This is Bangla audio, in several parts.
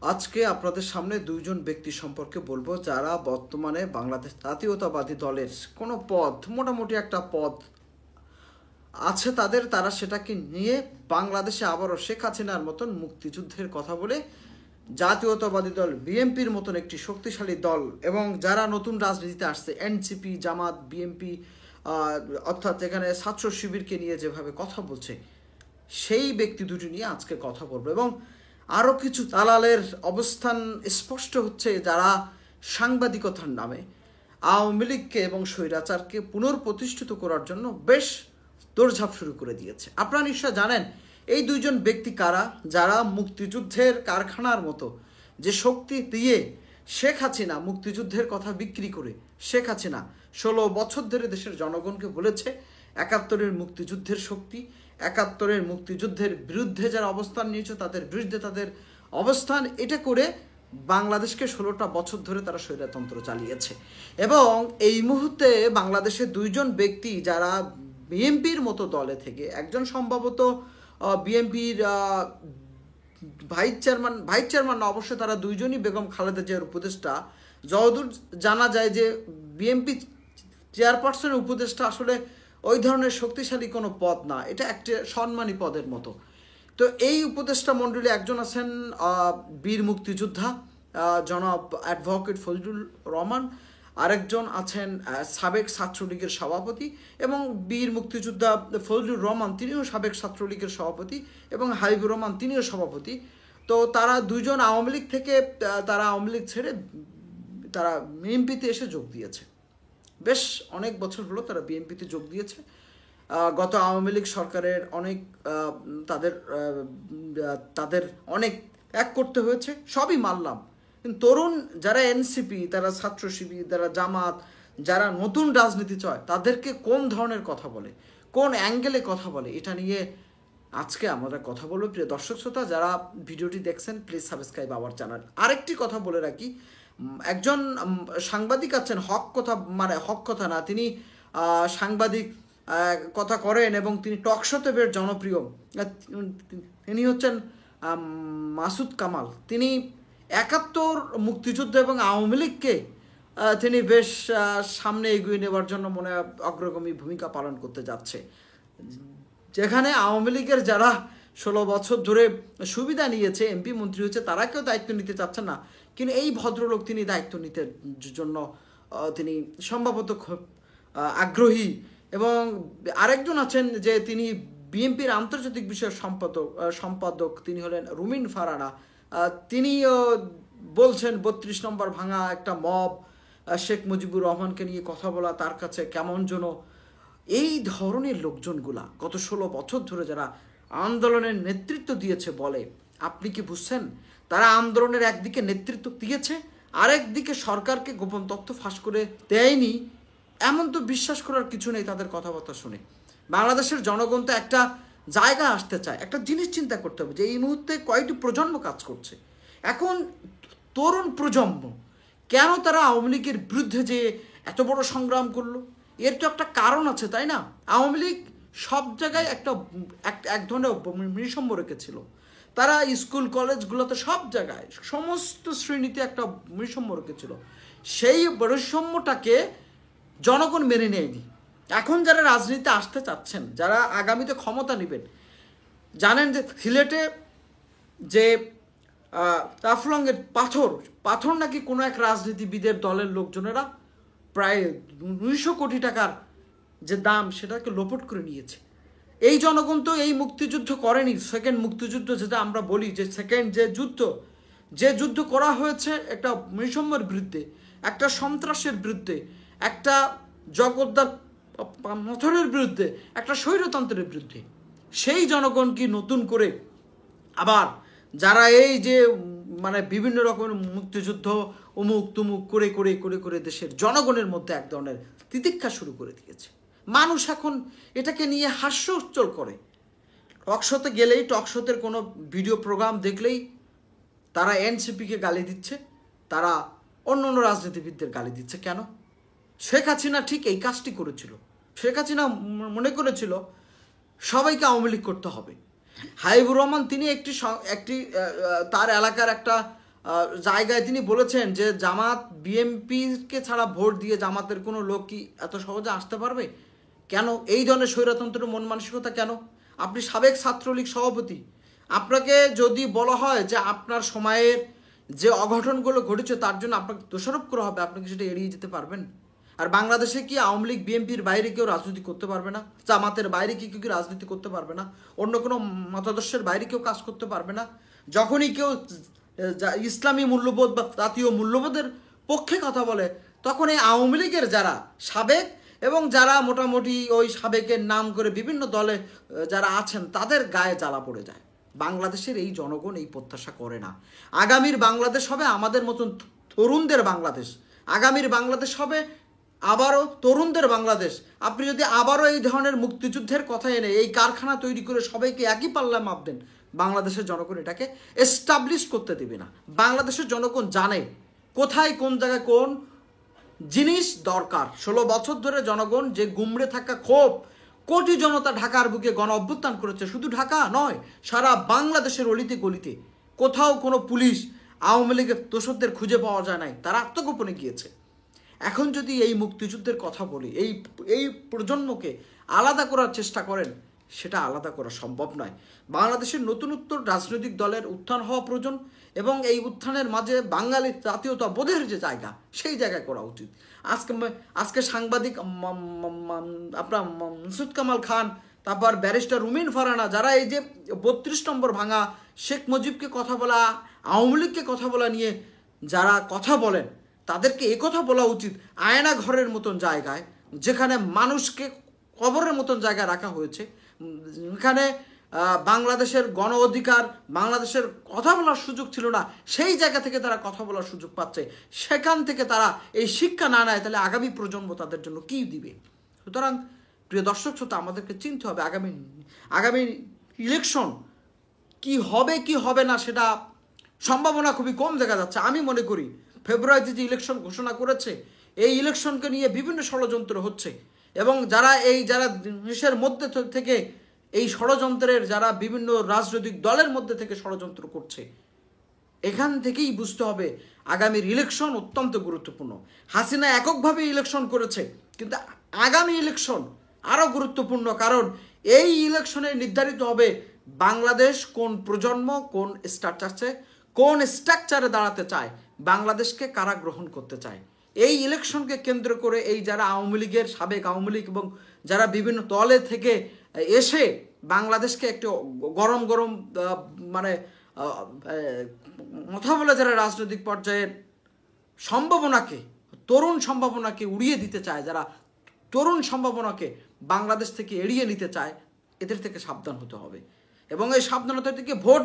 আজকে আপনাদের সামনে দুইজন ব্যক্তি সম্পর্কে বলবো যারা বর্তমানে বাংলাদেশ জাতীয়তাবাদী দলের কোনো পদ, মোটামুটি একটা পদ আছে তাদের, তারা সেটাকে নিয়ে বাংলাদেশে আবারও শেখ হাসিনার মতন মুক্তিযুদ্ধের কথা বলে জাতীয়তাবাদী দল বিএনপির মতন একটি শক্তিশালী দল এবং যারা নতুন রাজনীতিতে আসছে এনসিপি, জামাত, বিএনপি, অর্থাৎ এখানে ছাত্র শিবিরকে নিয়ে যেভাবে কথা বলছে সেই ব্যক্তি দুটি নিয়ে আজকে কথা বলবো। এবং আরও কিছু দালালের অবস্থান স্পষ্ট হচ্ছে যারা সাংবাদিকতার নামে আওয়ামী লীগকে এবং স্বৈরাচারকে পুনর্প্রতিষ্ঠিত করার জন্য বেশ দৌড়ঝাঁপ শুরু করে দিয়েছে। আপনারা নিশ্চয় জানেন এই দুইজন ব্যক্তি কারা, যারা মুক্তিযুদ্ধের কারখানার মতো যে শক্তি দিয়ে শেখ হাসিনা মুক্তিযুদ্ধের কথা বিক্রি করে শেখ হাসিনা 16 বছর ধরে দেশের জনগণকে বলেছে 71-এর মুক্তিযুদ্ধের শক্তি, 71-এর মুক্তিযুদ্ধের বিরুদ্ধে যারা অবস্থান নিয়েছে তাদের বিরুদ্ধে তাদের অবস্থান, এটা করে বাংলাদেশকে 16টা বছর ধরে তারা স্বৈরতন্ত্র চালিয়েছে। এবং এই মুহূর্তে বাংলাদেশের দুইজন ব্যক্তি যারা বিএনপির মতো দলে থেকে, একজন সম্ভবত বিএনপির ভাইস চেয়ারম্যান না, অবশ্য তারা দুইজনই বেগম খালেদা জিয়ার উপদেষ্টা। যতদূর জানা যায় যে বিএনপি চেয়ারপারসনের উপদেষ্টা আসলে ওই ধরনের শক্তিশালী কোনো পদ না, এটা একটা সম্মানী পদের মতো। তো এই উপদেষ্টা মণ্ডলী একজন আছেন বীর মুক্তিযোদ্ধা জনাব অ্যাডভোকেট ফজলুর রহমান, আরেকজন আছেন সাবেক ছাত্রলীগের সভাপতি এবং বীর মুক্তিযোদ্ধা ফজলুর রহমান তিনিও সাবেক ছাত্রলীগের সভাপতি এবং হাবিবুর রহমান তিনিও সভাপতি। তো তারা দুইজন আওয়ামী লীগ থেকে তারা আওয়ামী লীগ ছেড়ে তারা বিএনপিতে এসে যোগ দিয়েছে। বেশ অনেক বছর হলো তারা বিএনপিতে যোগ দিয়েছে। গত আওয়ামী লীগ সরকারের অনেক তাদের অনেক ত্যাগ করতে হয়েছে, সবই মানলাম। কিন্তু তরুণ যারা এনসিপি, তারা ছাত্র শিবির, যারা জামাত, যারা নতুন রাজনীতি চায় তাদেরকে কোন ধরনের কথা বলে, কোন অ্যাঙ্গেলে কথা বলে, এটা নিয়ে আজকে আমরা কথা বলবো। প্রিয় দর্শক শ্রোতা, যারা ভিডিওটি দেখছেন প্লিজ সাবস্ক্রাইব আওয়ার চ্যানেল। আরেকটি কথা বলে রাখি, একজন সাংবাদিক আছেন, হক কথা না, তিনি সাংবাদিক কথা করেন এবং তিনি টক শোতে বেশ জনপ্রিয়। তিনি হচ্ছেন মাসুদ কামাল। তিনি 71 মুক্তিযুদ্ধ এবং আওয়ামী লীগকে তিনি বেশ সামনে এগিয়ে নেওয়ার জন্য মনে অগ্রগামী ভূমিকা পালন করতে যাচ্ছে। যেখানে আওয়ামী লীগের যারা 16 বছর ধরে সুবিধা নিয়েছে, এমপি মন্ত্রী হয়েছে, তারা কেউ দায়িত্ব নিতে চাচ্ছেন না, কিন্তু এই ভদ্রলোক তিনি দায়িত্ব নিতে জন্য তিনি সম্ভবত খুব আগ্রহী। এবং আরেকজন আছেন যে তিনি বিএনপির আন্তর্জাতিক বিষয়ের সম্পাদক, তিনি হলেন রুমিন ফারানা। তিনিও বলছেন 32 নম্বর ভাঙা একটা মব, শেখ মুজিবুর রহমানকে নিয়ে কথা বলা তার কাছে কেমন যেন। এই ধরনের লোকজনগুলা গত 16 বছর ধরে যারা আন্দোলনের নেতৃত্ব দিয়েছে বলে, আপনি কি বুঝছেন? তারা আন্দোলনের একদিকে নেতৃত্ব দিয়েছে, আরেকদিকে সরকারকে গোপন তথ্য ফাঁস করে দেয়নি, এমন তো বিশ্বাস করার কিছু নেই তাদের কথাবার্তা শুনে। বাংলাদেশের জনগণ তো একটা জায়গা আসতে চায়, একটা জিনিস চিন্তা করতে হবে যে এই মুহূর্তে কয়েকটি প্রজন্ম কাজ করছে। এখন তরুণ প্রজন্ম কেন তারা আওয়ামী লীগের বিরুদ্ধে যে এত বড় সংগ্রাম করলো, এর তো একটা কারণ আছে, তাই না? আওয়ামী লীগ সব জায়গায় এক ধরনের বৈষম্য রেখেছিল। তারা স্কুল কলেজগুলোতে সব জায়গায় সমস্ত শ্রেণীতে একটা বৈষম্য রেখেছিল। সেই বৈষম্যটাকে জনগণ মেনে নেয়নি। এখন যারা রাজনীতিতে আসতে চাচ্ছেন, যারা আগামীতে ক্ষমতা নেবেন, জানেন যে সিলেটে যে তাফলংয়ের পাথর নাকি কোনো এক রাজনীতিবিদের দলের লোকজনেরা প্রায় 200 কোটি টাকার যে দাম সেটাকে লোপট করে নিয়েছে। এই জনগণ তো এই মুক্তিযুদ্ধ করেনি, সেকেন্ড মুক্তিযুদ্ধ যেটা আমরা বলি, যে সেকেন্ড যে যুদ্ধ করা হয়েছে একটা বৈষম্যের বিরুদ্ধে, একটা সন্ত্রাসের বিরুদ্ধে, একটা জগদ্দার পাথরের বিরুদ্ধে, একটা স্বৈরতন্ত্রের বিরুদ্ধে। সেই জনগণ কি নতুন করে আবার যারা এই যে বিভিন্ন রকমের মুক্তিযুদ্ধ অমুক তুমুক করে করে করে করে দেশের জনগণের মধ্যে এক ধরনের তিতিক্ষা শুরু করে দিয়েছে। মানুষ এখন এটাকে নিয়ে হাস্যোজ্জ্বল করে। টকশোতে গেলেই, টকশোতের কোনো ভিডিও প্রোগ্রাম দেখলেই তারা এনসিপিকে গালি দিচ্ছে, তারা অন্য অন্য রাজনীতিবিদদের গালি দিচ্ছে। কেন? শেখ হাসিনা ঠিক এই কাজটি করেছিল। শেখ হাসিনা মনে করেছিল সবাইকে আওয়ামী লীগ করতে হবে। হাবিবুর রহমান তিনি একটি তার এলাকার একটা জায়গায় তিনি বলেছেন যে জামাত বিএনপিকে ছাড়া ভোট দিয়ে জামাতের কোনো লোক কি এত সহজে আসতে পারবে? কেন এই ধরনের স্বৈরতন্ত্রের মন মানসিকতা কেন? আপনি সাবেক ছাত্রলীগ সভাপতি, আপনাকে যদি বলা হয় যে আপনার সময়ের যে অঘটনগুলো ঘটেছে তার জন্য আপনাকে দোষারোপ করা হবে, আপনি কি সেটা এড়িয়ে যেতে পারবেন? আর বাংলাদেশে কি আওয়ামী লীগ বিএনপির বাইরে কেউ রাজনীতি করতে পারবে না? জামাতের বাইরে কি কেউ রাজনীতি করতে পারবে না? অন্য কোনো মতাদর্শের বাইরে কেউ কাজ করতে পারবে না? যখনই কেউ ইসলামী মূল্যবোধ বা জাতীয় মূল্যবোধের পক্ষে কথা বলে, তখন এই আওয়ামী লীগের যারা সাবেক এবং যারা মোটামুটি ওই সাবেকের নাম করে বিভিন্ন দলে যারা আছেন তাদের গায়ে জ্বালা পড়ে যায়। বাংলাদেশের এই জনগণ এই প্রত্যাশা করে না। আগামীর বাংলাদেশ হবে আমাদের মতন তরুণদের বাংলাদেশ। আগামীর বাংলাদেশ হবে আবারও তরুণদের বাংলাদেশ। আপনি যদি আবারও এই ধরনের মুক্তিযুদ্ধের কথা এনে এই কারখানা তৈরি করে সবাইকে একই পাল্লায় মাপ দেন, বাংলাদেশের জনগণ এটাকে এস্টাবলিশ করতে দেবে না। বাংলাদেশের জনগণ জানে কোথায় কোন জায়গায় কোন জিনিস দরকার। 16 বছর ধরে জনগণ যে গুমড়ে থাকা ক্ষোভ, কোটি জনতা ঢাকার বুকে গণ অভ্যুত্থান করেছে, শুধু ঢাকা নয় সারা বাংলাদেশের অলিতে গলিতে কোথাও কোনো পুলিশ আওয়ামী লীগের দোষরদের খুঁজে পাওয়া যায় নাই, তারা আত্মগোপনে গিয়েছে। এখন যদি এই মুক্তিযুদ্ধের কথা বলি, এই প্রজন্মকে আলাদা করার চেষ্টা করেন, সেটা আলাদা করা সম্ভব নয়। বাংলাদেশের নতুনত্তর রাজনৈতিক দলের উত্থান হওয়া প্রয়োজন এবং এই উত্থানের মাঝে বাঙালি জাতীয়তাবোধের যে জায়গা, সেই জায়গায় করা উচিত। আজকে সাংবাদিক আপনার মাসুদ কামাল খান, তারপর ব্যারিস্টার রুমিন ফারহানা, যারা এই যে 32 নম্বর ভাঙা শেখ মুজিবকে কথা বলা, আওয়ামী লীগকে কথা বলা নিয়ে যারা কথা বলেন, তাদেরকে কথা বলা উচিত আয়না ঘরের মতন জায়গায়, যেখানে মানুষকে কবরের মতন জায়গায় রাখা হয়েছে, এখানে বাংলাদেশের গণ অধিকার, বাংলাদেশের কথা বলার সুযোগ ছিল না, সেই জায়গা থেকে তারা কথা বলার সুযোগ পাচ্ছে। সেখান থেকে তারা এই শিক্ষা না নেয়, তাহলে আগামী প্রজন্ম তাদের জন্য কী দিবে? সুতরাং প্রিয় দর্শক শ্রোতা, আমাদেরকে চিনতে হবে আগামী ইলেকশন কি হবে কি হবে না, সেটা সম্ভাবনা খুবই কম দেখা যাচ্ছে। আমি মনে করি ফেব্রুয়ারিতে যে ইলেকশন ঘোষণা করেছে, এই ইলেকশনকে নিয়ে বিভিন্ন ষড়যন্ত্র হচ্ছে এবং যারা দেশের মধ্যে থেকে এই ষড়যন্ত্রের যারা বিভিন্ন রাজনৈতিক দলের মধ্যে থেকে ষড়যন্ত্র করছে, এখান থেকেই বুঝতে হবে আগামীর ইলেকশন অত্যন্ত গুরুত্বপূর্ণ। হাসিনা এককভাবে ইলেকশন করেছে, কিন্তু আগামী ইলেকশন আরও গুরুত্বপূর্ণ, কারণ এই ইলেকশনে নির্ধারিত হবে বাংলাদেশ কোন প্রজন্ম কোন স্ট্রাকচারে দাঁড়াতে চায়, বাংলাদেশকে কারা গ্রহণ করতে চায়। এই ইলেকশনকে কেন্দ্র করে এই যারা আওয়ামী লীগের সাবেক আওয়ামী লীগ এবং যারা বিভিন্ন দলে থেকে এসে বাংলাদেশকে একটু গরম মানে কথা বলে যারা রাজনৈতিক পর্যায়ের তরুণ সম্ভাবনাকে উড়িয়ে দিতে চায়, যারা তরুণ সম্ভাবনাকে বাংলাদেশ থেকে এড়িয়ে নিতে চায়, এদের থেকে সাবধান হতে হবে। এবং এই সাবধানতা থেকে ভোট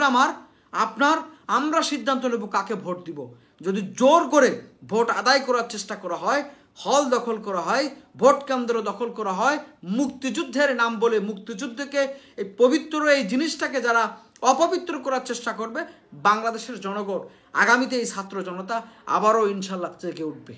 আমরা সিদ্ধান্ত নেব কাকে ভোট দিব। যদি জোর করে ভোট আদায় করার চেষ্টা করা হয়, হল দখল করা হয়, ভোট কেন্দ্র দখল করা হয়, মুক্তিযুদ্ধের নাম বলে মুক্তিযুদ্ধকে এই পবিত্র এই জিনিসটাকে যারা অপবিত্র করার চেষ্টা করবে, বাংলাদেশের জনগণ আগামীতে এই ছাত্র জনতা আবারও ইনশাল্লাহ জেগে উঠবে।